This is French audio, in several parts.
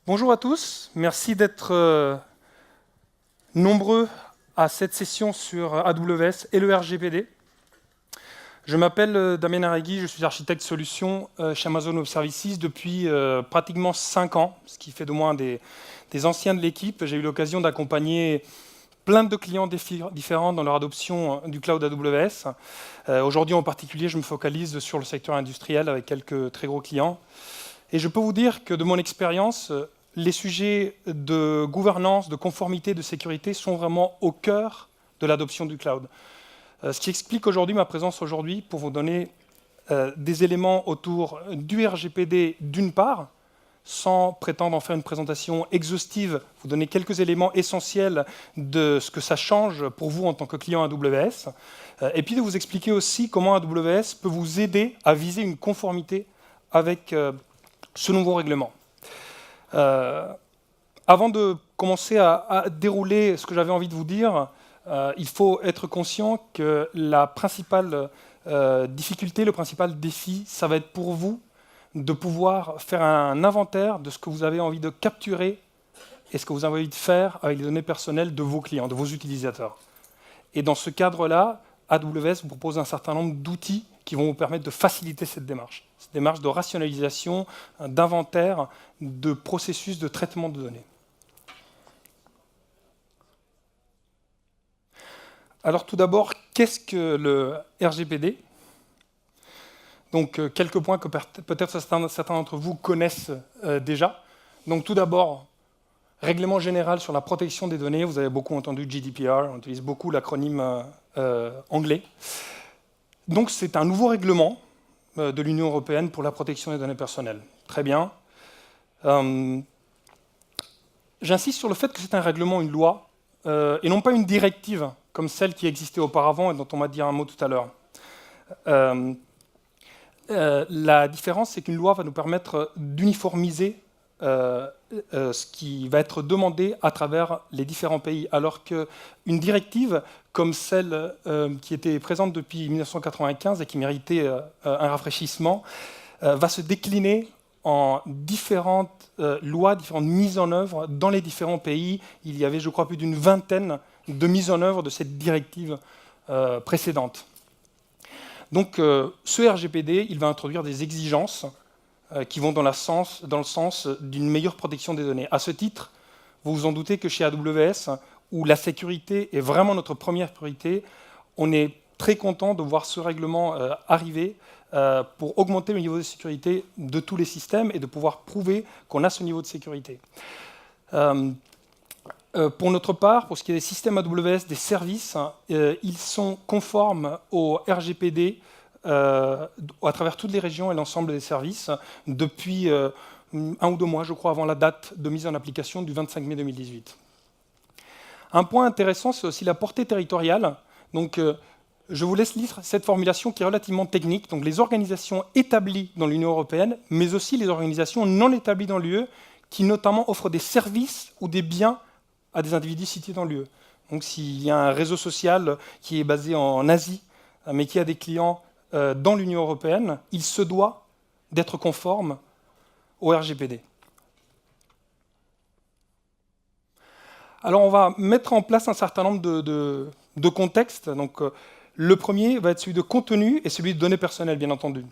Bonjour à tous, merci d'être nombreux à cette session sur AWS et le RGPD. Je m'appelle Damien Arregui, je suis architecte solution chez Amazon Web Services depuis pratiquement 5 ans, ce qui fait de moi un des anciens de l'équipe. J'ai eu l'occasion d'accompagner plein de clients différents dans leur adoption du cloud AWS. Aujourd'hui en particulier, je me focalise sur le secteur industriel avec quelques très gros clients. Et je peux vous dire que de mon expérience, les sujets de gouvernance, de conformité, de sécurité sont vraiment au cœur de l'adoption du cloud. Ce qui explique aujourd'hui ma présence aujourd'hui pour vous donner des éléments autour du RGPD d'une part, sans prétendre en faire une présentation exhaustive, vous donner quelques éléments essentiels de ce que ça change pour vous en tant que client AWS, et puis de vous expliquer aussi comment AWS peut vous aider à viser une conformité avec ce nouveau règlement. Avant de commencer à dérouler ce que j'avais envie de vous dire, il faut être conscient que la principale difficulté, le principal défi, ça va être pour vous de pouvoir faire un inventaire de ce que vous avez envie de capturer et ce que vous avez envie de faire avec les données personnelles de vos clients, de vos utilisateurs. Et dans ce cadre-là, AWS vous propose un certain nombre d'outils qui vont vous permettre de faciliter cette démarche de rationalisation, d'inventaire, de processus de traitement de données. Alors tout d'abord, qu'est-ce que le RGPD? Donc quelques points que peut-être certains d'entre vous connaissent déjà. Donc tout d'abord, règlement général sur la protection des données. Vous avez beaucoup entendu GDPR, on utilise beaucoup l'acronyme anglais. Donc c'est un nouveau règlement de l'Union européenne pour la protection des données personnelles. Très bien. J'insiste sur le fait que c'est un règlement, une loi, et non pas une directive, comme celle qui existait auparavant et dont on m'a dit un mot tout à l'heure. La différence, c'est qu'une loi va nous permettre d'uniformiser ce qui va être demandé à travers les différents pays, alors qu'une directive, comme celle qui était présente depuis 1995 et qui méritait un rafraîchissement, va se décliner en différentes lois, différentes mises en œuvre dans les différents pays. Il y avait, je crois, plus d'une vingtaine de mises en œuvre de cette directive précédente. Donc ce RGPD, il va introduire des exigences qui vont dans le sens d'une meilleure protection des données. À ce titre, vous vous en doutez que chez AWS, où la sécurité est vraiment notre première priorité, on est très content de voir ce règlement arriver pour augmenter le niveau de sécurité de tous les systèmes et de pouvoir prouver qu'on a ce niveau de sécurité. Pour notre part, pour ce qui est des systèmes AWS, des services, ils sont conformes au RGPD à travers toutes les régions et l'ensemble des services depuis 1 ou 2 mois, je crois, avant la date de mise en application du 25 mai 2018. Un point intéressant, c'est aussi la portée territoriale. Donc, je vous laisse lire cette formulation qui est relativement technique. Donc, les organisations établies dans l'Union européenne, mais aussi les organisations non établies dans l'UE, qui notamment offrent des services ou des biens à des individus situés dans l'UE. Donc s'il y a un réseau social qui est basé en Asie, mais qui a des clients dans l'Union européenne, il se doit d'être conforme au RGPD. Alors on va mettre en place un certain nombre de contextes. Donc, le premier va être celui de contenu et celui de données personnelles, bien entendu.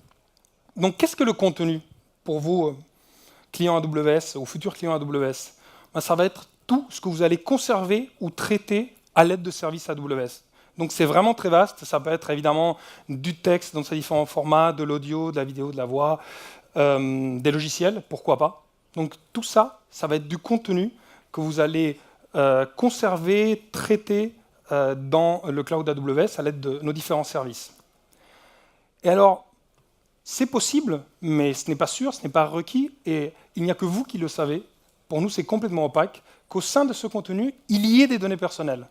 Donc qu'est-ce que le contenu pour vous, clients AWS ou futurs clients AWS? Ça va être tout ce que vous allez conserver ou traiter à l'aide de services AWS. Donc c'est vraiment très vaste, ça peut être évidemment du texte dans ses différents formats, de l'audio, de la vidéo, de la voix, des logiciels, pourquoi pas. Donc tout ça, ça va être du contenu que vous allez conserver, traiter dans le cloud AWS à l'aide de nos différents services. Et alors, c'est possible, mais ce n'est pas sûr, ce n'est pas requis, et il n'y a que vous qui le savez. Pour nous, c'est complètement opaque, qu'au sein de ce contenu, il y ait des données personnelles.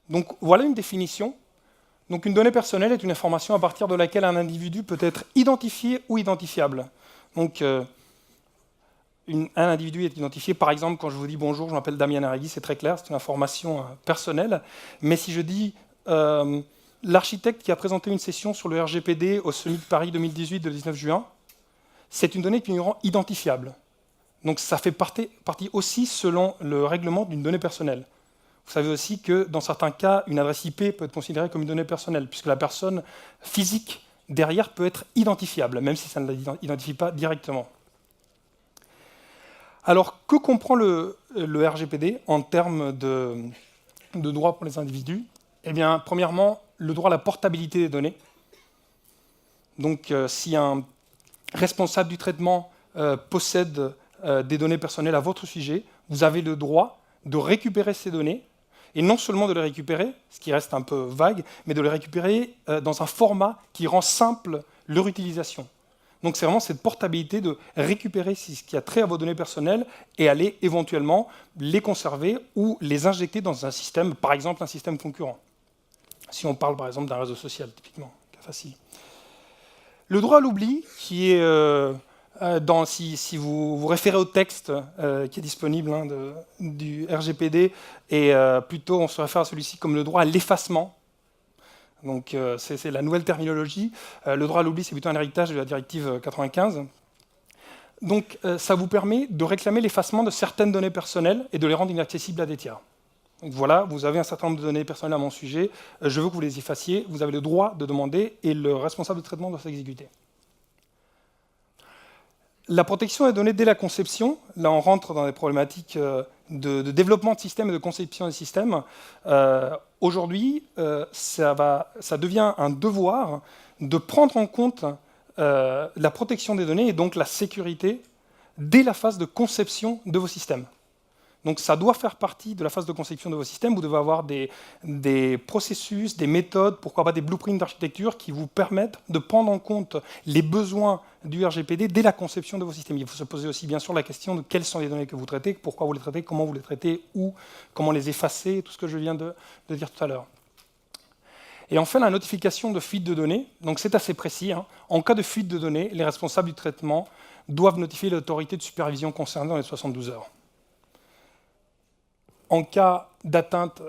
Donc voilà une définition. Donc une donnée personnelle est une information à partir de laquelle un individu peut être identifié ou identifiable. Donc un individu est identifié, par exemple, quand je vous dis bonjour, je m'appelle Damien Arregui, c'est très clair, c'est une information personnelle. Mais si je dis l'architecte qui a présenté une session sur le RGPD au Summit de Paris 2018 le 19 juin, c'est une donnée qui nous rend identifiable. Donc ça fait partie aussi selon le règlement d'une donnée personnelle. Vous savez aussi que dans certains cas, une adresse IP peut être considérée comme une donnée personnelle, puisque la personne physique derrière peut être identifiable, même si ça ne l'identifie pas directement. Alors, que comprend le RGPD en termes de droits pour les individus? Eh bien, premièrement, le droit à la portabilité des données. Donc, si un responsable du traitement possède des données personnelles à votre sujet, vous avez le droit de récupérer ces données, et non seulement de les récupérer, ce qui reste un peu vague, mais de les récupérer dans un format qui rend simple leur utilisation. Donc c'est vraiment cette portabilité de récupérer ce qui a trait à vos données personnelles et aller éventuellement les conserver ou les injecter dans un système, par exemple un système concurrent. Si on parle par exemple d'un réseau social, typiquement, cas facile. Le droit à l'oubli, qui est, si vous vous référez au texte qui est disponible du RGPD, et plutôt on se réfère à celui-ci comme le droit à l'effacement. Donc c'est la nouvelle terminologie. Le droit à l'oubli, c'est plutôt un héritage de la directive 95. Donc ça vous permet de réclamer l'effacement de certaines données personnelles et de les rendre inaccessibles à des tiers. Donc voilà, vous avez un certain nombre de données personnelles à mon sujet, je veux que vous les effaciez, vous avez le droit de demander et le responsable de traitement doit s'exécuter. La protection des données dès la conception, là on rentre dans des problématiques de développement de systèmes et de conception des systèmes. Aujourd'hui, ça devient un devoir de prendre en compte la protection des données et donc la sécurité dès la phase de conception de vos systèmes. Donc ça doit faire partie de la phase de conception de vos systèmes. Vous devez avoir des processus, des méthodes, pourquoi pas des blueprints d'architecture qui vous permettent de prendre en compte les besoins du RGPD dès la conception de vos systèmes. Il faut se poser aussi bien sûr la question de quelles sont les données que vous traitez, pourquoi vous les traitez, comment vous les traitez, où, comment les effacer, tout ce que je viens de dire tout à l'heure. Et enfin, la notification de fuite de données. Donc c'est assez précis. En cas de fuite de données, les responsables du traitement doivent notifier l'autorité de supervision concernée dans les 72 heures. En cas d'atteinte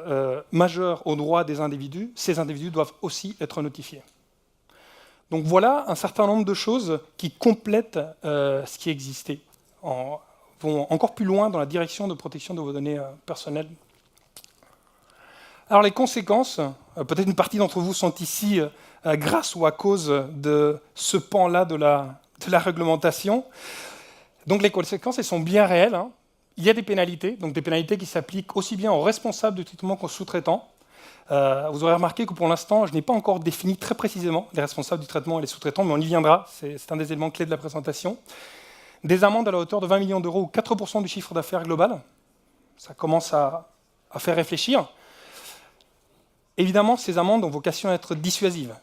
majeure aux droits des individus, ces individus doivent aussi être notifiés. Donc voilà un certain nombre de choses qui complètent ce qui existait, vont encore plus loin dans la direction de protection de vos données personnelles. Alors les conséquences, peut-être une partie d'entre vous sont ici grâce ou à cause de ce pan-là de la réglementation. Donc les conséquences, elles sont bien réelles. Il y a des pénalités, donc des pénalités qui s'appliquent aussi bien aux responsables du traitement qu'aux sous-traitants. Vous aurez remarqué que pour l'instant, je n'ai pas encore défini très précisément les responsables du traitement et les sous-traitants, mais on y viendra, c'est un des éléments clés de la présentation. Des amendes à la hauteur de 20 millions d'euros ou 4% du chiffre d'affaires global. Ça commence à faire réfléchir. Évidemment, ces amendes ont vocation à être dissuasives.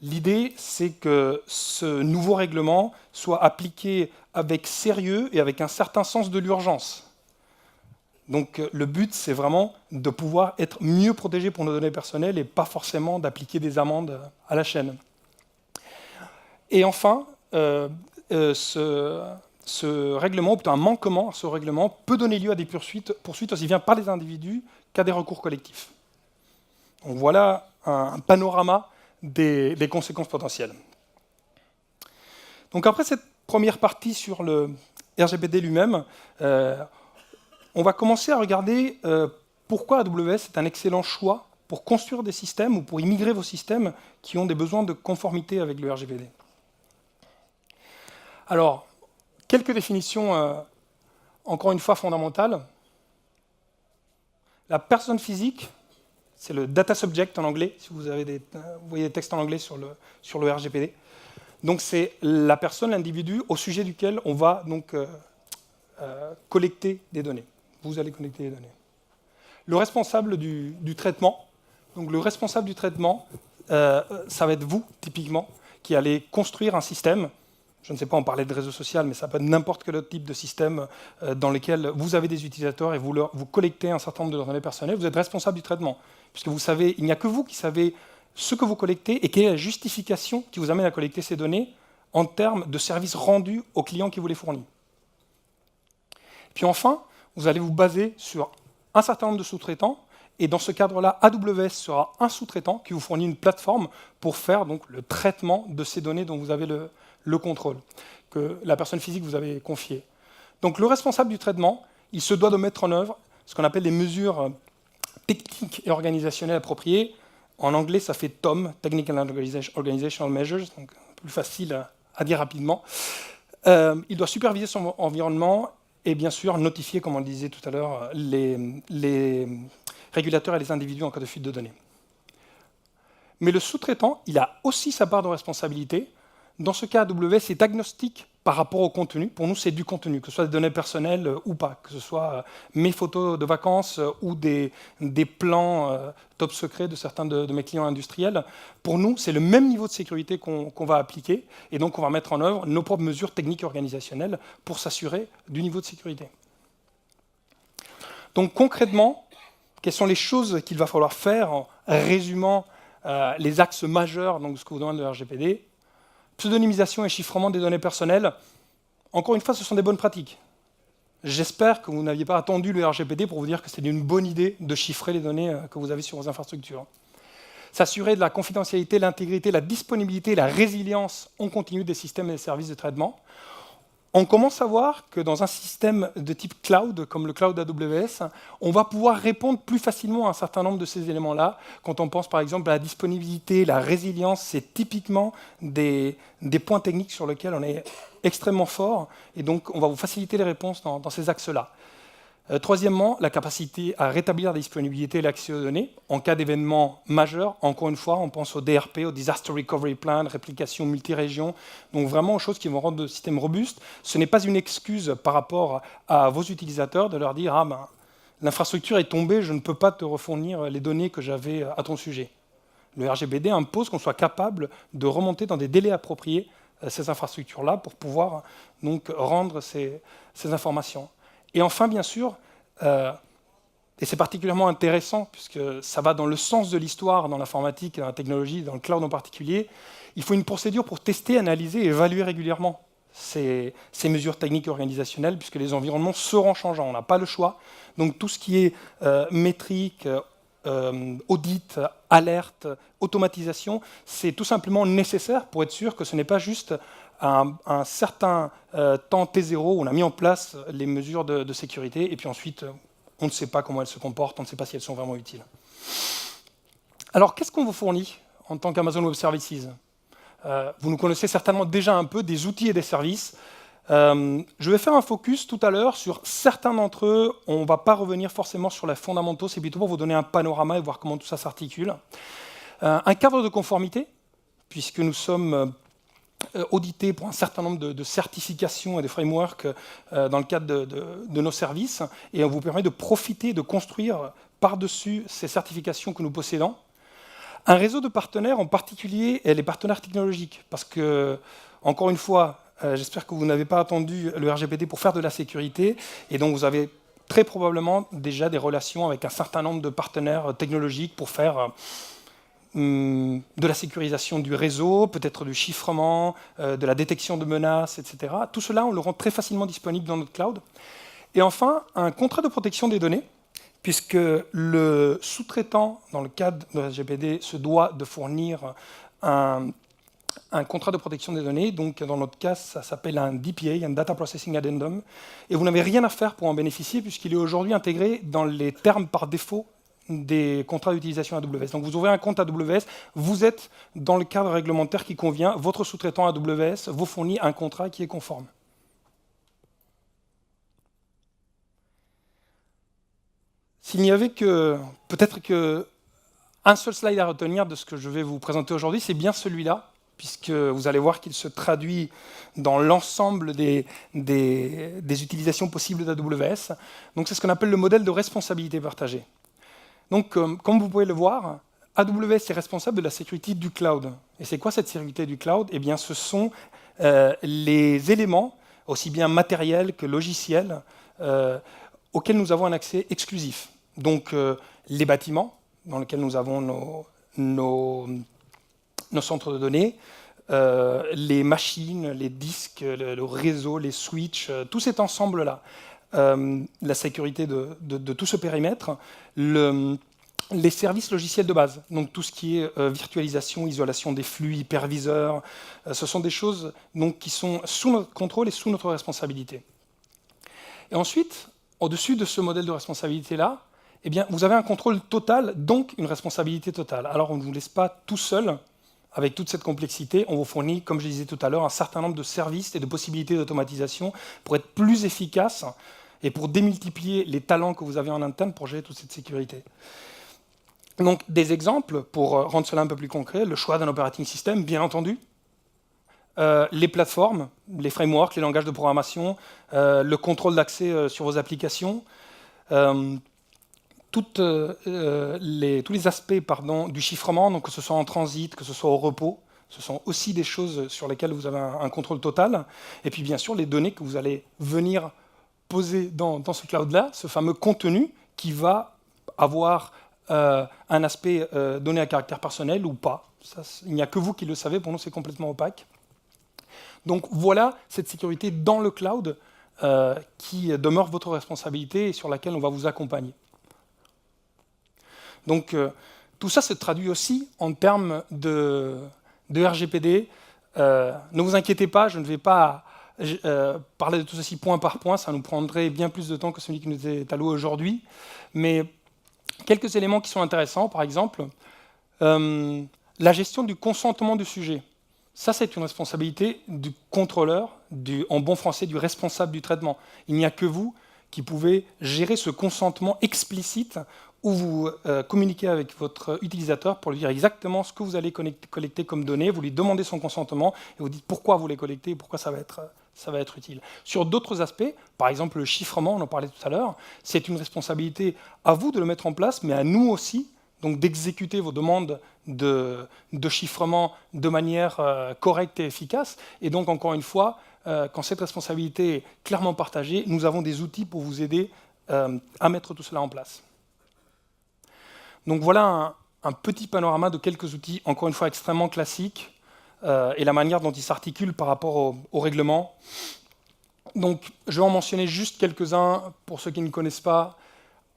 L'idée, c'est que ce nouveau règlement soit appliqué avec sérieux et avec un certain sens de l'urgence. Donc le but, c'est vraiment de pouvoir être mieux protégé pour nos données personnelles et pas forcément d'appliquer des amendes à la chaîne. Et enfin, ce règlement, ou plutôt un manquement à ce règlement, peut donner lieu à des poursuites aussi bien par des individus qu'à des recours collectifs. Donc voilà un panorama des conséquences potentielles. Donc après cette première partie sur le RGPD lui-même, on va commencer à regarder pourquoi AWS est un excellent choix pour construire des systèmes ou pour immigrer vos systèmes qui ont des besoins de conformité avec le RGPD. Alors, quelques définitions, encore une fois, fondamentales. La personne physique, c'est le data subject en anglais, si vous voyez des textes en anglais sur le RGPD. Donc c'est la personne, l'individu, au sujet duquel on va donc collecter des données. Vous allez collecter des données. Le responsable du traitement, donc le responsable du traitement, ça va être vous, typiquement, qui allez construire un système. Je ne sais pas, on parlait de réseau social, mais ça peut être n'importe quel autre type de système dans lequel vous avez des utilisateurs et vous collectez un certain nombre de données personnelles. Vous êtes responsable du traitement, puisque vous savez, il n'y a que vous qui savez ce que vous collectez et quelle est la justification qui vous amène à collecter ces données en termes de services rendus aux clients qui vous les fournissent. Puis enfin, vous allez vous baser sur un certain nombre de sous-traitants, et dans ce cadre-là, AWS sera un sous-traitant qui vous fournit une plateforme pour faire donc, le traitement de ces données dont vous avez le contrôle, que la personne physique vous avait confiée. Donc le responsable du traitement, il se doit de mettre en œuvre ce qu'on appelle les mesures techniques et organisationnelles appropriées. En anglais, ça fait TOM, Technical and Organizational Measures, donc plus facile à dire rapidement. Il doit superviser son environnement et bien sûr notifier, comme on le disait tout à l'heure, les régulateurs et les individus en cas de fuite de données. Mais le sous-traitant, il a aussi sa part de responsabilité. Dans ce cas, AWS est agnostique par rapport au contenu. Pour nous, c'est du contenu, que ce soit des données personnelles ou pas, que ce soit mes photos de vacances ou des plans top secrets de certains de mes clients industriels. Pour nous, c'est le même niveau de sécurité qu'on va appliquer, et donc on va mettre en œuvre nos propres mesures techniques et organisationnelles pour s'assurer du niveau de sécurité. Donc concrètement, quelles sont les choses qu'il va falloir faire en résumant les axes majeurs donc, de ce que vous demande le RGPD? Pseudonymisation et chiffrement des données personnelles, encore une fois, ce sont des bonnes pratiques. J'espère que vous n'aviez pas attendu le RGPD pour vous dire que c'est une bonne idée de chiffrer les données que vous avez sur vos infrastructures. S'assurer de la confidentialité, l'intégrité, la disponibilité et la résilience en continu des systèmes et des services de traitement. On commence à voir que dans un système de type cloud, comme le cloud AWS, on va pouvoir répondre plus facilement à un certain nombre de ces éléments-là. Quand on pense par exemple à la disponibilité, la résilience, c'est typiquement des points techniques sur lesquels on est extrêmement fort, et donc on va vous faciliter les réponses dans ces axes-là. Troisièmement, la capacité à rétablir la disponibilité et l'accès aux données en cas d'événements majeurs. Encore une fois, on pense au DRP, au Disaster Recovery Plan, réplication multi-région, donc vraiment aux choses qui vont rendre le système robuste. Ce n'est pas une excuse par rapport à vos utilisateurs de leur dire « Ah ben, l'infrastructure est tombée, je ne peux pas te refournir les données que j'avais à ton sujet ». Le RGPD impose qu'on soit capable de remonter dans des délais appropriés ces infrastructures-là pour pouvoir donc rendre ces informations. Et enfin, bien sûr, et c'est particulièrement intéressant puisque ça va dans le sens de l'histoire, dans l'informatique, dans la technologie, dans le cloud en particulier, il faut une procédure pour tester, analyser et évaluer régulièrement ces mesures techniques et organisationnelles puisque les environnements seront changeants, on n'a pas le choix. Donc tout ce qui est métrique, audit, alerte, automatisation, c'est tout simplement nécessaire pour être sûr que ce n'est pas juste un certain temps T0 où on a mis en place les mesures de sécurité et puis ensuite on ne sait pas comment elles se comportent, on ne sait pas si elles sont vraiment utiles. Alors qu'est-ce qu'on vous fournit en tant qu'Amazon Web Services? Vous nous connaissez certainement déjà un peu des outils et des services. Je vais faire un focus tout à l'heure sur certains d'entre eux. On ne va pas revenir forcément sur les fondamentaux, c'est plutôt pour vous donner un panorama et voir comment tout ça s'articule. Un cadre de conformité, puisque nous sommes audités pour un certain nombre de certifications et de frameworks dans le cadre de nos services, et on vous permet de profiter, de construire par-dessus ces certifications que nous possédons. Un réseau de partenaires, en particulier les partenaires technologiques, parce que, encore une fois, j'espère que vous n'avez pas attendu le RGPD pour faire de la sécurité, et donc vous avez très probablement déjà des relations avec un certain nombre de partenaires technologiques pour faire de la sécurisation du réseau, peut-être du chiffrement, de la détection de menaces, etc. Tout cela, on le rend très facilement disponible dans notre cloud. Et enfin, un contrat de protection des données, puisque le sous-traitant, dans le cadre de la RGPD, se doit de fournir un contrat de protection des données. Donc, dans notre cas, ça s'appelle un DPA, un Data Processing Addendum. Et vous n'avez rien à faire pour en bénéficier, puisqu'il est aujourd'hui intégré dans les termes par défaut des contrats d'utilisation AWS. Donc vous ouvrez un compte AWS, vous êtes dans le cadre réglementaire qui convient, votre sous-traitant AWS vous fournit un contrat qui est conforme. S'il n'y avait que, peut-être un seul slide à retenir de ce que je vais vous présenter aujourd'hui, c'est bien celui-là, puisque vous allez voir qu'il se traduit dans l'ensemble des utilisations possibles d'AWS. Donc c'est ce qu'on appelle le modèle de responsabilité partagée. Donc, comme vous pouvez le voir, AWS est responsable de la sécurité du cloud. Et c'est quoi cette sécurité du cloud? Eh bien, ce sont les éléments, aussi bien matériels que logiciels, auxquels nous avons un accès exclusif. Donc, les bâtiments, dans lesquels nous avons nos centres de données, les machines, les disques, le réseau, les switches, tout cet ensemble-là. La sécurité de tout ce périmètre, les services logiciels de base, donc tout ce qui est virtualisation, isolation des flux, hyperviseurs, ce sont des choses donc, qui sont sous notre contrôle et sous notre responsabilité. Et ensuite, au-dessus de ce modèle de responsabilité-là, eh bien, vous avez un contrôle total, donc une responsabilité totale. Alors, on ne vous laisse pas tout seul avec toute cette complexité. On vous fournit, comme je disais tout à l'heure, un certain nombre de services et de possibilités d'automatisation pour être plus efficace et pour démultiplier les talents que vous avez en interne pour gérer toute cette sécurité. Donc, des exemples, pour rendre cela un peu plus concret, le choix d'un operating system, bien entendu, les plateformes, les frameworks, les langages de programmation, le contrôle d'accès sur vos applications, tous les aspects du chiffrement, donc que ce soit en transit, que ce soit au repos, ce sont aussi des choses sur lesquelles vous avez un contrôle total. Et puis bien sûr, les données que vous allez venir poser dans ce cloud-là, ce fameux contenu qui va avoir un aspect donné à caractère personnel ou pas. Ça, il n'y a que vous qui le savez, pour nous c'est complètement opaque. Donc voilà cette sécurité dans le cloud qui demeure votre responsabilité et sur laquelle on va vous accompagner. Donc tout ça se traduit aussi en termes de RGPD. Ne vous inquiétez pas, je ne vais pas parler de tout ceci point par point, ça nous prendrait bien plus de temps que celui qui nous est alloué aujourd'hui. Mais quelques éléments qui sont intéressants, par exemple, la gestion du consentement du sujet. Ça, c'est une responsabilité du contrôleur, en bon français, du responsable du traitement. Il n'y a que vous qui pouvez gérer ce consentement explicite où vous communiquez avec votre utilisateur pour lui dire exactement ce que vous allez collecter comme données, vous lui demandez son consentement et vous dites pourquoi vous les collectez et pourquoi ça va être utile. Sur d'autres aspects, par exemple le chiffrement, on en parlait tout à l'heure, c'est une responsabilité à vous de le mettre en place, mais à nous aussi, donc d'exécuter vos demandes de chiffrement de manière correcte et efficace. Et donc, encore une fois, quand cette responsabilité est clairement partagée, nous avons des outils pour vous aider à mettre tout cela en place. Donc voilà un petit panorama de quelques outils, encore une fois extrêmement classiques, et la manière dont ils s'articulent par rapport au règlement. Donc, je vais en mentionner juste quelques-uns pour ceux qui ne connaissent pas.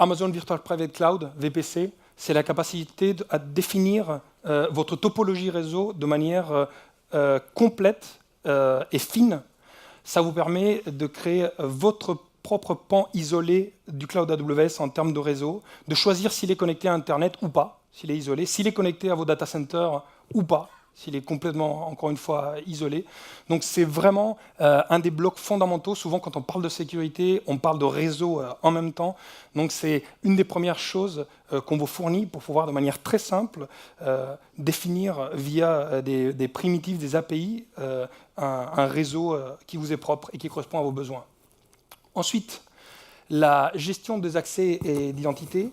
Amazon Virtual Private Cloud, VPC, c'est la capacité à définir votre topologie réseau de manière complète et fine. Ça vous permet de créer votre propre pan isolé du cloud AWS en termes de réseau, de choisir s'il est connecté à Internet ou pas, s'il est isolé, s'il est connecté à vos data centers ou pas, s'il est complètement, encore une fois, isolé. Donc c'est vraiment un des blocs fondamentaux. Souvent, quand on parle de sécurité, on parle de réseau en même temps. Donc c'est une des premières choses qu'on vous fournit pour pouvoir, de manière très simple, définir via des primitives, des API, un réseau qui vous est propre et qui correspond à vos besoins. Ensuite, la gestion des accès et d'identité.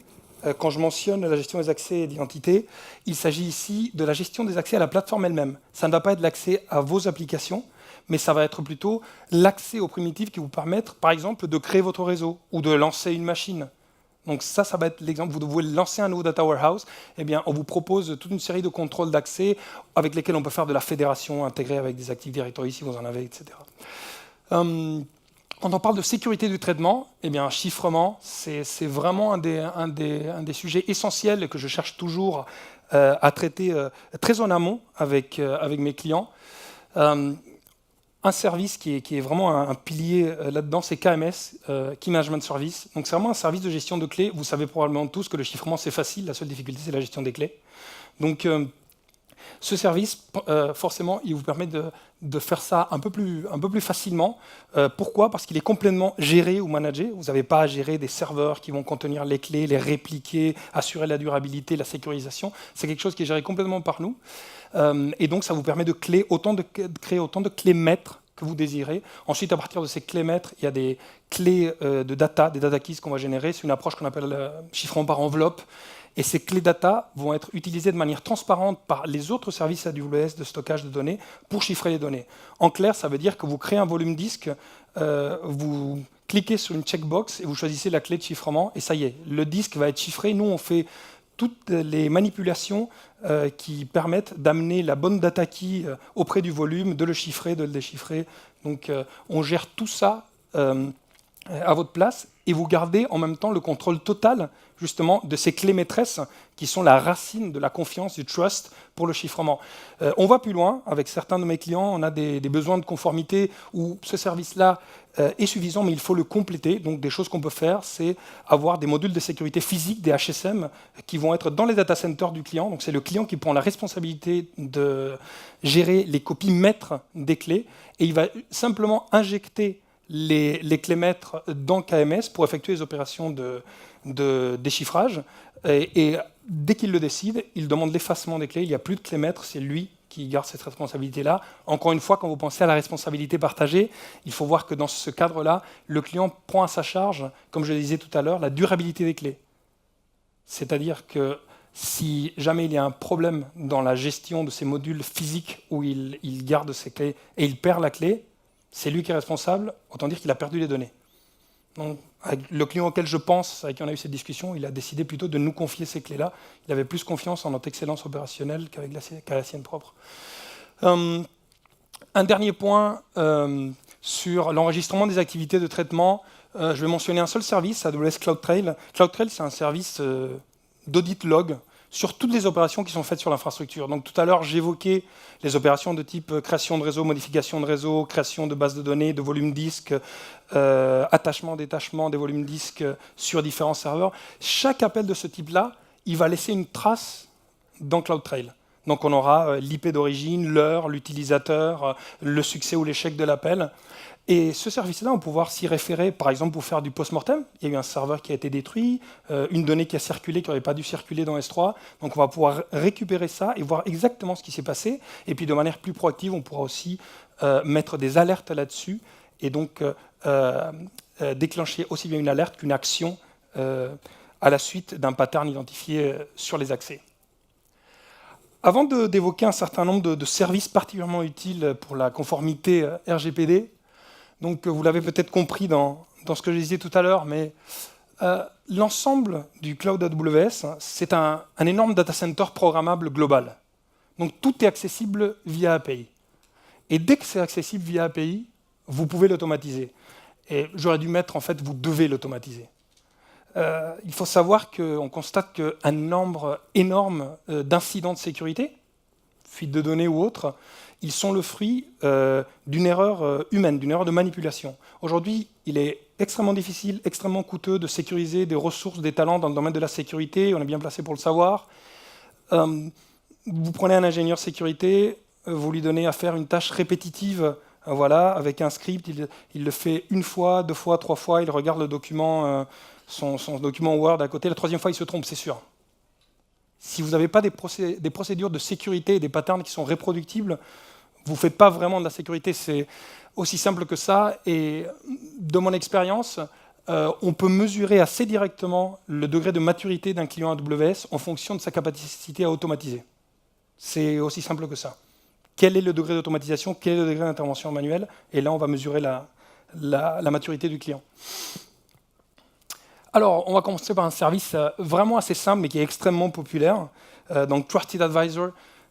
Quand je mentionne la gestion des accès et d'identité, il s'agit ici de la gestion des accès à la plateforme elle-même. Ça ne va pas être l'accès à vos applications, mais ça va être plutôt l'accès aux primitives qui vous permettent, par exemple, de créer votre réseau ou de lancer une machine. Donc ça va être l'exemple. Vous devez lancer un nouveau data warehouse. Eh bien, on vous propose toute une série de contrôles d'accès avec lesquels on peut faire de la fédération intégrée avec des Active Directory si vous en avez, etc. Quand on parle de sécurité du traitement, eh bien, chiffrement, c'est vraiment un des sujets essentiels que je cherche toujours à traiter très en amont avec mes clients. Un service qui est vraiment un pilier là-dedans, c'est KMS, Key Management Service. Donc c'est vraiment un service de gestion de clés. Vous savez probablement tous que le chiffrement, c'est facile. La seule difficulté, c'est la gestion des clés. Donc ce service, forcément, il vous permet de faire ça un peu plus facilement. Pourquoi ? Parce qu'il est complètement géré ou managé. Vous n'avez pas à gérer des serveurs qui vont contenir les clés, les répliquer, assurer la durabilité, la sécurisation. C'est quelque chose qui est géré complètement par nous. Et donc, ça vous permet de créer autant de clés maîtres que vous désirez. Ensuite, à partir de ces clés maîtres, il y a des clés de data, des data keys qu'on va générer. C'est une approche qu'on appelle chiffrement par enveloppe. Et ces clés data vont être utilisées de manière transparente par les autres services AWS de stockage de données pour chiffrer les données. En clair, ça veut dire que vous créez un volume disque, vous cliquez sur une checkbox et vous choisissez la clé de chiffrement et ça y est, le disque va être chiffré. Nous, on fait toutes les manipulations qui permettent d'amener la bonne data key auprès du volume, de le chiffrer, de le déchiffrer. Donc, on gère tout ça à votre place et vous gardez en même temps le contrôle total justement de ces clés maîtresses qui sont la racine de la confiance, du trust pour le chiffrement. On va plus loin, avec certains de mes clients, on a des besoins de conformité où ce service-là est suffisant, mais il faut le compléter. Donc des choses qu'on peut faire, c'est avoir des modules de sécurité physique, des HSM, qui vont être dans les data centers du client. Donc c'est le client qui prend la responsabilité de gérer les copies maîtres des clés, et il va simplement injecter les clés maîtres dans KMS pour effectuer les opérations de déchiffrage. Et dès qu'il le décide, il demande l'effacement des clés. Il n'y a plus de clés maîtres, c'est lui qui garde cette responsabilité-là. Encore une fois, quand vous pensez à la responsabilité partagée, il faut voir que dans ce cadre-là, le client prend à sa charge, comme je le disais tout à l'heure, la durabilité des clés. C'est-à-dire que si jamais il y a un problème dans la gestion de ces modules physiques où il garde ses clés et il perd la clé, c'est lui qui est responsable, autant dire qu'il a perdu les données. Donc, avec le client auquel je pense, avec qui on a eu cette discussion, il a décidé plutôt de nous confier ces clés-là. Il avait plus confiance en notre excellence opérationnelle qu'à la sienne propre. Un dernier point sur l'enregistrement des activités de traitement. Je vais mentionner un seul service, AWS CloudTrail. CloudTrail, c'est un service d'audit log sur toutes les opérations qui sont faites sur l'infrastructure. Donc tout à l'heure, j'évoquais les opérations de type création de réseau, modification de réseau, création de bases de données, de volumes disques, attachement, détachement des volumes disques sur différents serveurs. Chaque appel de ce type-là, il va laisser une trace dans CloudTrail. Donc on aura l'IP d'origine, l'heure, l'utilisateur, le succès ou l'échec de l'appel. Et ce service-là, on va pouvoir s'y référer, par exemple, pour faire du post-mortem. Il y a eu un serveur qui a été détruit, une donnée qui a circulé, qui n'aurait pas dû circuler dans S3. Donc on va pouvoir récupérer ça et voir exactement ce qui s'est passé. Et puis de manière plus proactive, on pourra aussi mettre des alertes là-dessus et donc déclencher aussi bien une alerte qu'une action à la suite d'un pattern identifié sur les accès. Avant d'évoquer un certain nombre de services particulièrement utiles pour la conformité RGPD, donc vous l'avez peut-être compris dans ce que je disais tout à l'heure, mais l'ensemble du cloud AWS, c'est un énorme data center programmable global. Donc tout est accessible via API. Et dès que c'est accessible via API, vous pouvez l'automatiser. Et j'aurais dû mettre, en fait, vous devez l'automatiser. Il faut savoir qu'on constate qu'un nombre énorme d'incidents de sécurité, fuite de données ou autres, ils sont le fruit d'une erreur humaine, d'une erreur de manipulation. Aujourd'hui, il est extrêmement difficile, extrêmement coûteux de sécuriser des ressources, des talents dans le domaine de la sécurité. On est bien placé pour le savoir. Vous prenez un ingénieur sécurité, vous lui donnez à faire une tâche répétitive, voilà, avec un script, il le fait une fois, deux fois, trois fois, il regarde le document, son document Word à côté, la troisième fois il se trompe, c'est sûr. Si vous n'avez pas des procédures de sécurité et des patterns qui sont reproductibles, vous ne faites pas vraiment de la sécurité. C'est aussi simple que ça. Et de mon expérience, on peut mesurer assez directement le degré de maturité d'un client AWS en fonction de sa capacité à automatiser. C'est aussi simple que ça. Quel est le degré d'automatisation? Quel est le degré d'intervention manuelle? Et là, on va mesurer la maturité du client. Alors, on va commencer par un service vraiment assez simple, mais qui est extrêmement populaire. Donc, Trusted Advisor.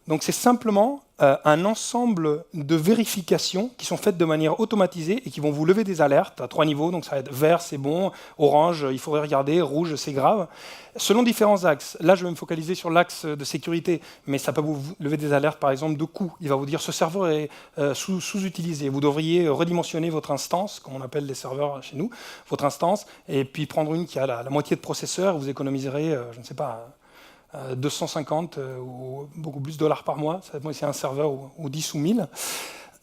Donc, c'est simplement un ensemble de vérifications qui sont faites de manière automatisée et qui vont vous lever des alertes à 3 niveaux. Donc, ça va être vert, c'est bon, orange, il faudrait regarder, rouge, c'est grave. Selon différents axes. Là, je vais me focaliser sur l'axe de sécurité, mais ça peut vous lever des alertes, par exemple, de coût. Il va vous dire ce serveur est sous-utilisé. Vous devriez redimensionner votre instance, comme on appelle les serveurs chez nous, votre instance, et puis prendre une qui a la moitié de processeur. Vous économiserez, je ne sais pas, 250 ou beaucoup plus de dollars par mois, ça dépend si c'est un serveur ou 10 ou 1000.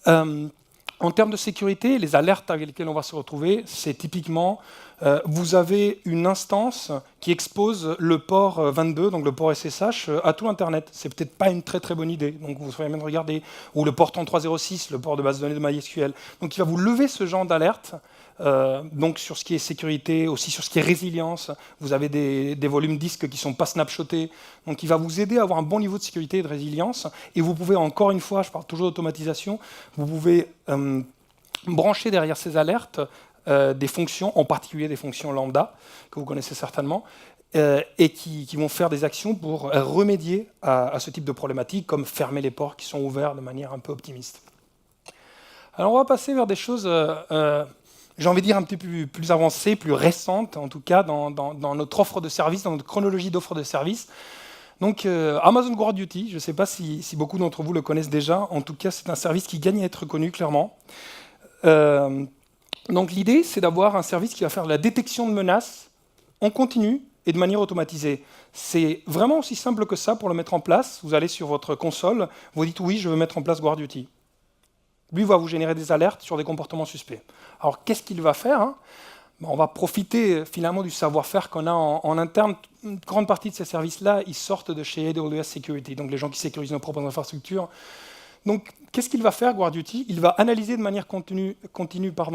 En termes de sécurité, les alertes avec lesquelles on va se retrouver, c'est typiquement, vous avez une instance qui expose le port 22, donc le port SSH, à tout Internet. C'est peut-être pas une très très bonne idée, donc vous seriez même regarder. Ou le port 3306, le port de base de données de MySQL. Donc il va vous lever ce genre d'alerte. Donc sur ce qui est sécurité, aussi sur ce qui est résilience, vous avez des volumes disques qui ne sont pas snapshotés, donc il va vous aider à avoir un bon niveau de sécurité et de résilience, et vous pouvez, encore une fois, je parle toujours d'automatisation, vous pouvez brancher derrière ces alertes des fonctions, en particulier des fonctions lambda, que vous connaissez certainement, et qui vont faire des actions pour remédier à ce type de problématique, comme fermer les ports qui sont ouverts de manière un peu optimiste. Alors on va passer vers des choses j'ai envie de dire, un petit peu plus avancée, plus récente, en tout cas, dans notre offre de service, dans notre chronologie d'offre de service. Donc, Amazon GuardDuty, je ne sais pas si beaucoup d'entre vous le connaissent déjà, en tout cas, c'est un service qui gagne à être connu, clairement. Donc, l'idée, c'est d'avoir un service qui va faire la détection de menaces en continu et de manière automatisée. C'est vraiment aussi simple que ça pour le mettre en place. Vous allez sur votre console, vous dites « oui, je veux mettre en place GuardDuty ». Lui va vous générer des alertes sur des comportements suspects. Alors, qu'est-ce qu'il va faire, hein? On va profiter finalement du savoir-faire qu'on a en interne. Une grande partie de ces services-là, ils sortent de chez AWS Security, donc les gens qui sécurisent nos propres infrastructures. Donc, qu'est-ce qu'il va faire, GuardDuty? Il va analyser de manière continue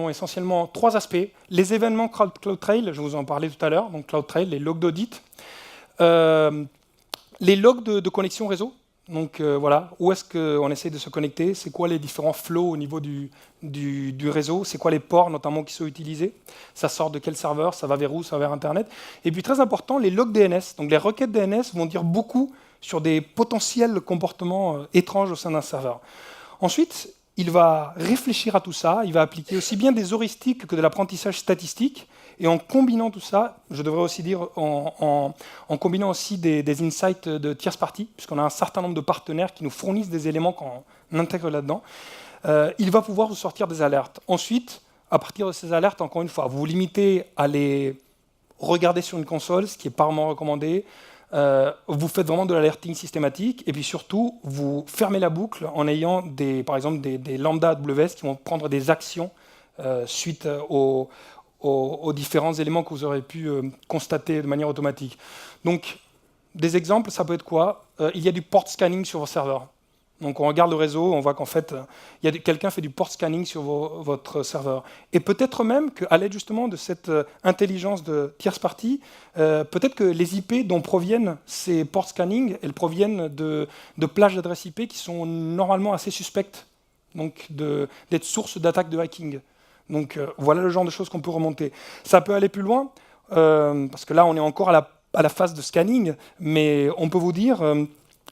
essentiellement 3 aspects. Les événements CloudTrail, je vous en parlais tout à l'heure, donc CloudTrail, les logs d'audit, les logs de connexion réseau. Donc voilà, où est-ce qu'on essaie de se connecter? C'est quoi les différents flows au niveau du réseau? C'est quoi les ports notamment qui sont utilisés? Ça sort de quel serveur? Ça va vers où? Ça va vers Internet? Et puis très important, les logs DNS. Donc les requêtes DNS vont dire beaucoup sur des potentiels comportements étranges au sein d'un serveur. Ensuite, il va réfléchir à tout ça, il va appliquer aussi bien des heuristiques que de l'apprentissage statistique, et en combinant tout ça, je devrais aussi dire, en combinant aussi des insights de tierce partie, puisqu'on a un certain nombre de partenaires qui nous fournissent des éléments qu'on intègre là-dedans, il va pouvoir vous sortir des alertes. Ensuite, à partir de ces alertes, encore une fois, vous vous limitez à les regarder sur une console, ce qui est pas vraiment recommandé. Vous faites vraiment de l'alerting systématique, et puis surtout, vous fermez la boucle en ayant par exemple des lambda AWS qui vont prendre des actions suite aux différents éléments que vous aurez pu constater de manière automatique. Donc, des exemples, ça peut être quoi? Il y a du port scanning sur vos serveurs. Donc, on regarde le réseau, on voit qu'en fait, quelqu'un fait du port scanning sur votre serveur. Et peut-être même qu'à l'aide justement de cette intelligence de tierce partie, peut-être que les IP dont proviennent ces port scanning, elles proviennent de plages d'adresses IP qui sont normalement assez suspectes, donc d'être source d'attaques de hacking. Donc voilà le genre de choses qu'on peut remonter. Ça peut aller plus loin, parce que là on est encore à la phase de scanning, mais on peut vous dire,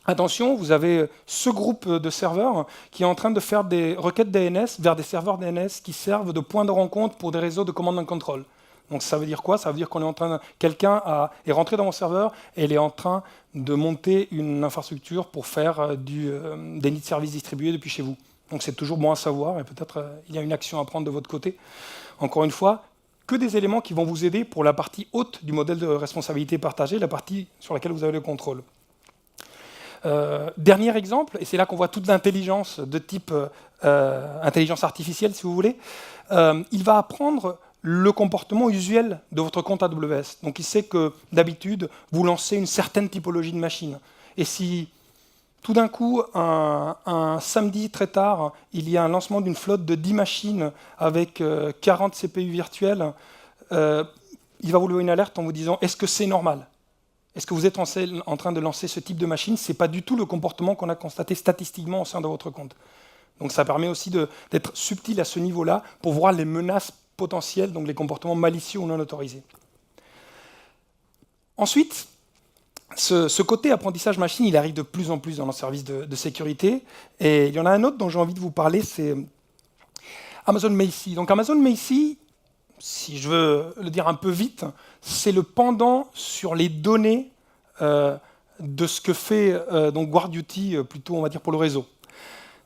attention, vous avez ce groupe de serveurs qui est en train de faire des requêtes DNS vers des serveurs DNS qui servent de point de rencontre pour des réseaux de command and control. Donc ça veut dire quoi? Ça veut dire qu'on est en train quelqu'un est rentré dans mon serveur et il est en train de monter une infrastructure pour faire des nids de services distribués depuis chez vous. Donc c'est toujours bon à savoir, et peut-être il y a une action à prendre de votre côté. Encore une fois, que des éléments qui vont vous aider pour la partie haute du modèle de responsabilité partagée, la partie sur laquelle vous avez le contrôle. Dernier exemple, et c'est là qu'on voit toute l'intelligence de type intelligence artificielle, si vous voulez, il va apprendre le comportement usuel de votre compte AWS. Donc il sait que d'habitude, vous lancez une certaine typologie de machine. Et si tout d'un coup, un samedi très tard, il y a un lancement d'une flotte de 10 machines avec 40 CPU virtuels, il va vous lever une alerte en vous disant « Est-ce que c'est normal ? Est-ce que vous êtes en train de lancer ce type de machine ?» Ce n'est pas du tout le comportement qu'on a constaté statistiquement au sein de votre compte. Donc ça permet aussi d'être subtil à ce niveau-là pour voir les menaces potentielles, donc les comportements malicieux ou non autorisés. Ensuite, ce côté apprentissage machine, il arrive de plus en plus dans nos services de sécurité. Et il y en a un autre dont j'ai envie de vous parler, c'est Amazon Macie. Donc Amazon Macie, si je veux le dire un peu vite, c'est le pendant sur les données de ce que fait donc GuardDuty, plutôt on va dire pour le réseau.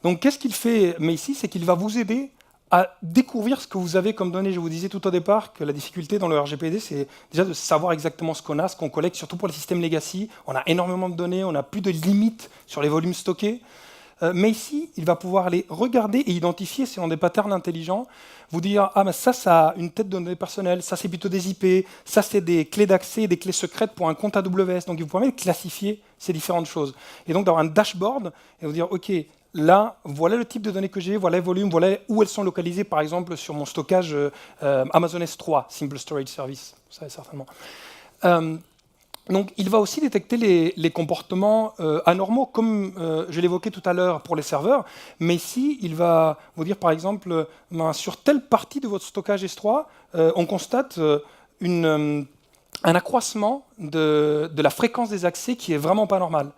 Donc qu'est-ce qu'il fait Macie? C'est qu'il va vous aider à découvrir ce que vous avez comme données. Je vous disais tout au départ que la difficulté dans le RGPD, c'est déjà de savoir exactement ce qu'on a, ce qu'on collecte, surtout pour les systèmes legacy. On a énormément de données, on n'a plus de limites sur les volumes stockés. Mais ici, il va pouvoir aller regarder et identifier, selon des patterns intelligents, vous dire « Ah, mais ça a une tête de données personnelles, ça c'est plutôt des IP, ça c'est des clés d'accès, des clés secrètes pour un compte AWS. » Donc il vous permet de classifier ces différentes choses. Et donc d'avoir un dashboard et vous dire « Ok, là, voilà le type de données que j'ai, voilà les volumes, voilà où elles sont localisées, par exemple, sur mon stockage Amazon S3, Simple Storage Service. » Vous savez certainement. Donc, il va aussi détecter les comportements anormaux, comme je l'évoquais tout à l'heure pour les serveurs. Mais ici, il va vous dire, par exemple, sur telle partie de votre stockage S3, on constate un accroissement de la fréquence des accès qui est vraiment pas normal.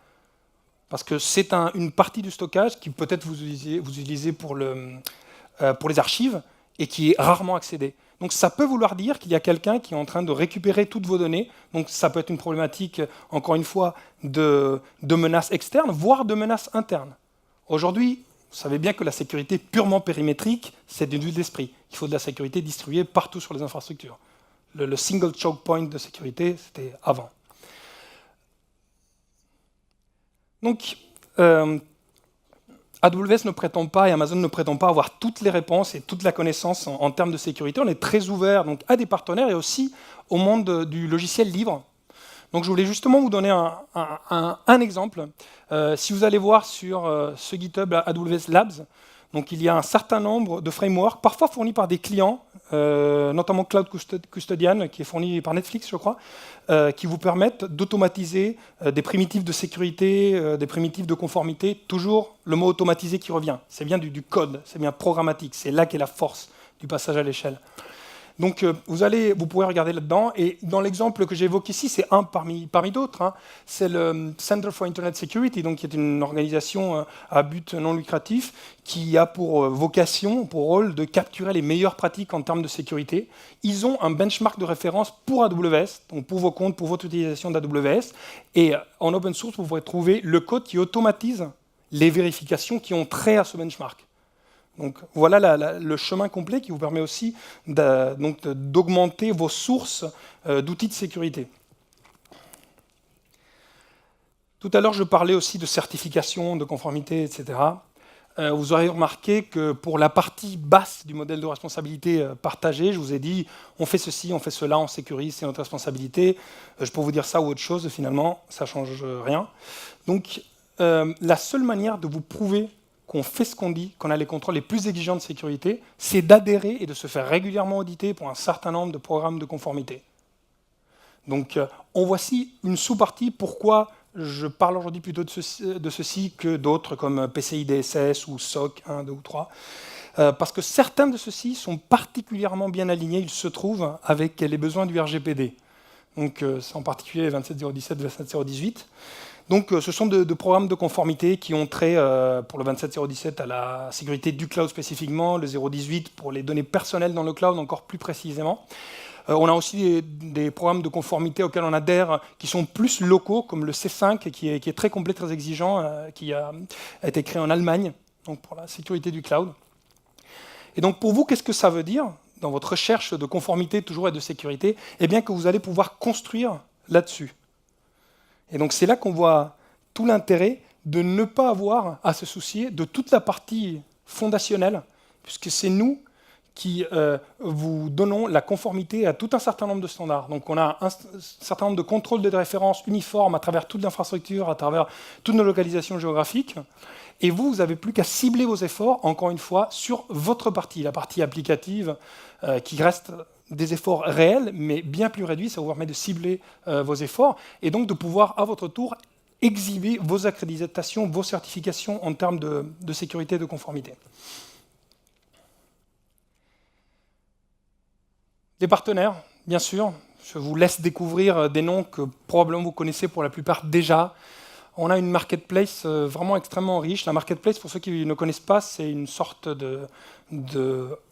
Parce que c'est une partie du stockage qui peut-être vous utilisez pour les archives et qui est rarement accédée. Donc ça peut vouloir dire qu'il y a quelqu'un qui est en train de récupérer toutes vos données. Donc ça peut être une problématique, encore une fois, de menaces externes, voire de menaces internes. Aujourd'hui, vous savez bien que la sécurité purement périmétrique, c'est d'une vue d'esprit. Il faut de la sécurité distribuée partout sur les infrastructures. Le single choke point de sécurité, c'était avant. Donc, AWS ne prétend pas et Amazon ne prétend pas avoir toutes les réponses et toute la connaissance en termes de sécurité. On est très ouvert donc, à des partenaires et aussi au monde du logiciel libre. Donc je voulais justement vous donner un exemple. Si vous allez voir sur ce GitHub AWS Labs, donc il y a un certain nombre de frameworks, parfois fournis par des clients, notamment Cloud Custodian, qui est fourni par Netflix, je crois, qui vous permettent d'automatiser des primitives de sécurité, des primitives de conformité, toujours le mot automatisé qui revient. C'est bien du code, c'est bien programmatique, c'est là qu'est la force du passage à l'échelle. Donc vous pourrez regarder là-dedans, et dans l'exemple que j'évoque ici, c'est un parmi d'autres, hein. C'est le Center for Internet Security, donc qui est une organisation à but non lucratif, qui a pour vocation, pour rôle, de capturer les meilleures pratiques en termes de sécurité. Ils ont un benchmark de référence pour AWS, donc pour vos comptes, pour votre utilisation d'AWS, et en open source, vous pourrez trouver le code qui automatise les vérifications qui ont trait à ce benchmark. Donc voilà le chemin complet qui vous permet aussi d'augmenter vos sources d'outils de sécurité. Tout à l'heure, je parlais aussi de certification, de conformité, etc. Vous aurez remarqué que pour la partie basse du modèle de responsabilité partagée, je vous ai dit, on fait ceci, on fait cela, on sécurise, c'est notre responsabilité. Je peux vous dire ça ou autre chose, finalement, ça ne change rien. Donc la seule manière de vous prouver qu'on fait ce qu'on dit, qu'on a les contrôles les plus exigeants de sécurité, c'est d'adhérer et de se faire régulièrement auditer pour un certain nombre de programmes de conformité. Donc, en voici une sous-partie. Pourquoi je parle aujourd'hui plutôt de ceci que d'autres, comme PCI DSS ou SOC 1, 2 ou 3. Parce que certains de ceux-ci sont particulièrement bien alignés, ils se trouvent avec les besoins du RGPD. Donc, c'est en particulier 27017, 27018. Donc, ce sont de programmes de conformité qui ont trait, pour le 27017, à la sécurité du cloud spécifiquement, le 018 pour les données personnelles dans le cloud encore plus précisément. On a aussi des programmes de conformité auxquels on adhère qui sont plus locaux, comme le C5, qui est très complet, très exigeant, qui a été créé en Allemagne, donc pour la sécurité du cloud. Et donc, pour vous, qu'est-ce que ça veut dire, dans votre recherche de conformité toujours et de sécurité? Eh bien, que vous allez pouvoir construire là-dessus. Et donc c'est là qu'on voit tout l'intérêt de ne pas avoir à se soucier de toute la partie fondationnelle, puisque c'est nous qui vous donnons la conformité à tout un certain nombre de standards. Donc on a un certain nombre de contrôles de référence uniformes à travers toute l'infrastructure, à travers toutes nos localisations géographiques, et vous n'avez plus qu'à cibler vos efforts, encore une fois, sur votre partie, la partie applicative, qui reste des efforts réels, mais bien plus réduits. Ça vous permet de cibler vos efforts et donc de pouvoir, à votre tour, exhiber vos accréditations, vos certifications en termes de sécurité et de conformité. Des partenaires, bien sûr. Je vous laisse découvrir des noms que probablement vous connaissez pour la plupart déjà. On a une marketplace vraiment extrêmement riche. La marketplace, pour ceux qui ne connaissent pas, c'est une sorte de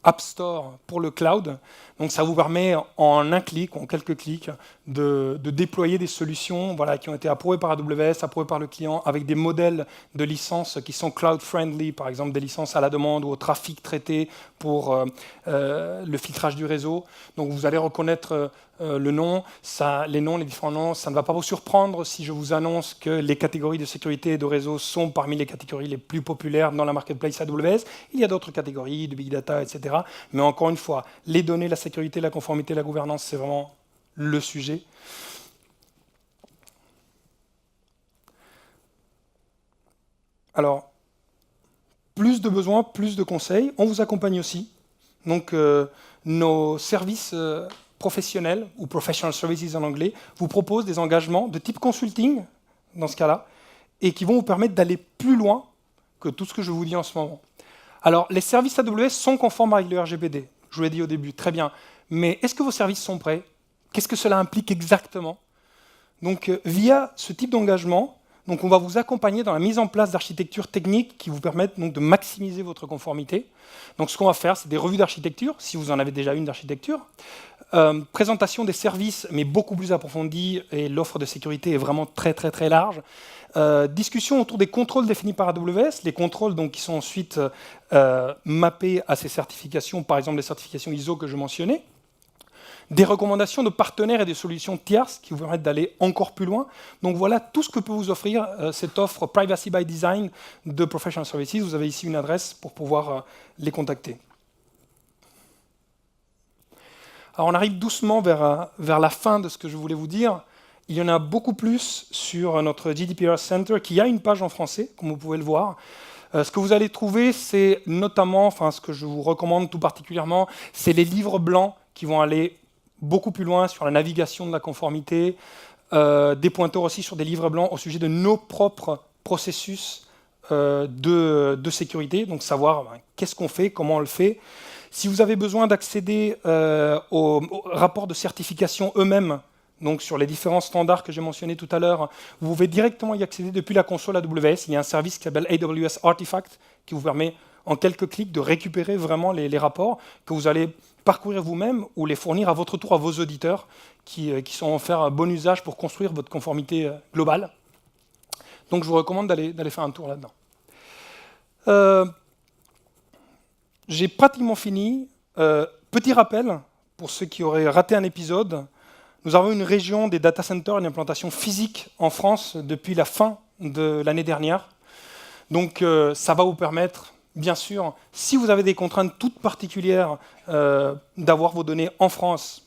App Store pour le cloud. Donc ça vous permet en un clic, en quelques clics, de déployer des solutions qui ont été approuvées par AWS, approuvées par le client, avec des modèles de licences qui sont cloud-friendly, par exemple des licences à la demande ou au trafic traité pour le filtrage du réseau. Donc vous allez reconnaître le nom, les différents noms. Ça ne va pas vous surprendre si je vous annonce que les catégories de sécurité et de réseau sont parmi les catégories les plus populaires dans la marketplace AWS. Il y a d'autres catégories, de big data, etc. Mais encore une fois, les données, la sécurité, la conformité, la gouvernance, c'est vraiment le sujet. Alors, plus de besoins, plus de conseils. On vous accompagne aussi. Donc, nos services professionnels, ou professional services en anglais, vous proposent des engagements de type consulting, dans ce cas-là, et qui vont vous permettre d'aller plus loin que tout ce que je vous dis en ce moment. Alors, les services AWS sont conformes avec le RGPD. Je vous l'ai dit au début, très bien. Mais est-ce que vos services sont prêts? Qu'est-ce que cela implique exactement? Donc, via ce type d'engagement, Donc on va vous accompagner dans la mise en place d'architectures techniques qui vous permettent donc de maximiser votre conformité. Donc ce qu'on va faire, c'est des revues d'architecture, si vous en avez déjà une d'architecture, présentation des services, mais beaucoup plus approfondie, et l'offre de sécurité est vraiment très très très large. Discussion autour des contrôles définis par AWS, les contrôles donc, qui sont ensuite mappés à ces certifications, par exemple les certifications ISO que je mentionnais. Des recommandations de partenaires et des solutions tierces qui vous permettent d'aller encore plus loin. Donc voilà tout ce que peut vous offrir cette offre Privacy by Design de Professional Services. Vous avez ici une adresse pour pouvoir les contacter. Alors on arrive doucement vers la fin de ce que je voulais vous dire. Il y en a beaucoup plus sur notre GDPR Center qui a une page en français, comme vous pouvez le voir. Ce que vous allez trouver, c'est notamment, enfin ce que je vous recommande tout particulièrement, c'est les livres blancs qui vont aller beaucoup plus loin sur la navigation de la conformité, des pointeurs aussi sur des livres blancs au sujet de nos propres processus de sécurité, donc savoir qu'est-ce qu'on fait, comment on le fait. Si vous avez besoin d'accéder aux rapports de certification eux-mêmes, donc sur les différents standards que j'ai mentionnés tout à l'heure, vous pouvez directement y accéder depuis la console AWS. Il y a un service qui s'appelle AWS Artifact qui vous permet en quelques clics de récupérer vraiment les rapports que vous allez parcourir vous-même ou les fournir à votre tour à vos auditeurs qui sont en faire un bon usage pour construire votre conformité globale. Donc je vous recommande d'aller faire un tour là-dedans. J'ai pratiquement fini. Petit rappel, pour ceux qui auraient raté un épisode, nous avons une région des data centers, une implantation physique en France depuis la fin de l'année dernière. Donc ça va vous permettre, bien sûr, si vous avez des contraintes toutes particulières, d'avoir vos données en France,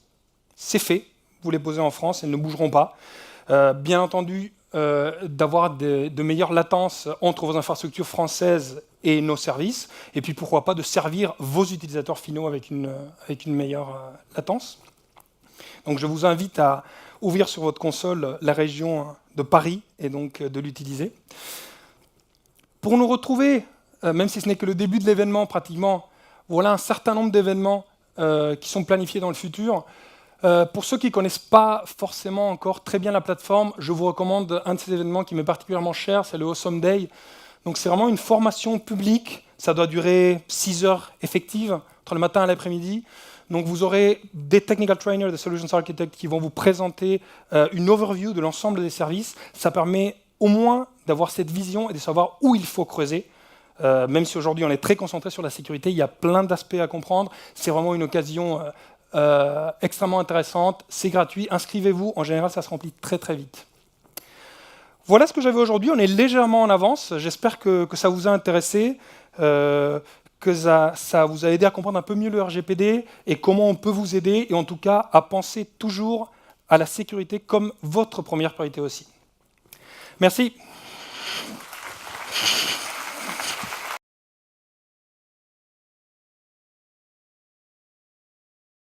c'est fait. Vous les posez en France, elles ne bougeront pas. Bien entendu, d'avoir de meilleures latences entre vos infrastructures françaises et nos services, et puis pourquoi pas de servir vos utilisateurs finaux avec une meilleure latence. Donc je vous invite à ouvrir sur votre console la région de Paris et donc de l'utiliser. Pour nous retrouver, même si ce n'est que le début de l'événement pratiquement, voilà un certain nombre d'événements qui sont planifiés dans le futur. Pour ceux qui ne connaissent pas forcément encore très bien la plateforme, je vous recommande un de ces événements qui m'est particulièrement cher, c'est le Awesome Day. Donc c'est vraiment une formation publique, ça doit durer 6 heures effectives, entre le matin et l'après-midi. Donc vous aurez des technical trainers, des solutions architects qui vont vous présenter une overview de l'ensemble des services. Ça permet au moins d'avoir cette vision et de savoir où il faut creuser. Même si aujourd'hui on est très concentré sur la sécurité, il y a plein d'aspects à comprendre. C'est vraiment une occasion extrêmement intéressante. C'est gratuit, inscrivez-vous. En général, ça se remplit très très vite. Voilà ce que j'avais aujourd'hui. On est légèrement en avance. J'espère que ça vous a intéressé. Que ça vous a aidé à comprendre un peu mieux le RGPD et comment on peut vous aider, et en tout cas à penser toujours à la sécurité comme votre première priorité aussi. Merci.